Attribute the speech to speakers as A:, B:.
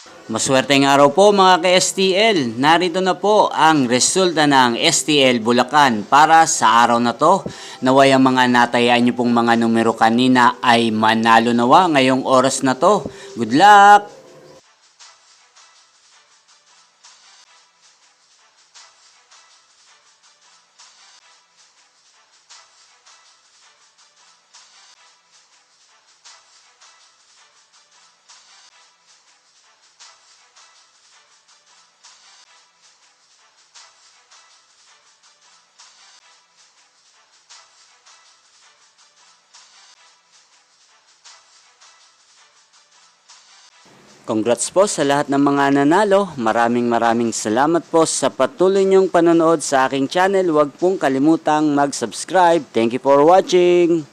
A: Maswerteng araw po mga ka-STL. Narito na po ang resulta ng STL Bulacan para sa araw na to. Naway ang mga natayaan nyo pong mga numero kanina ay manalo nawa ngayong oras na to. Good luck! Congrats po sa lahat ng mga nanalo. Maraming salamat po sa patuloy niyong panonood sa aking channel. Huwag pong kalimutang mag-subscribe. Thank you for watching.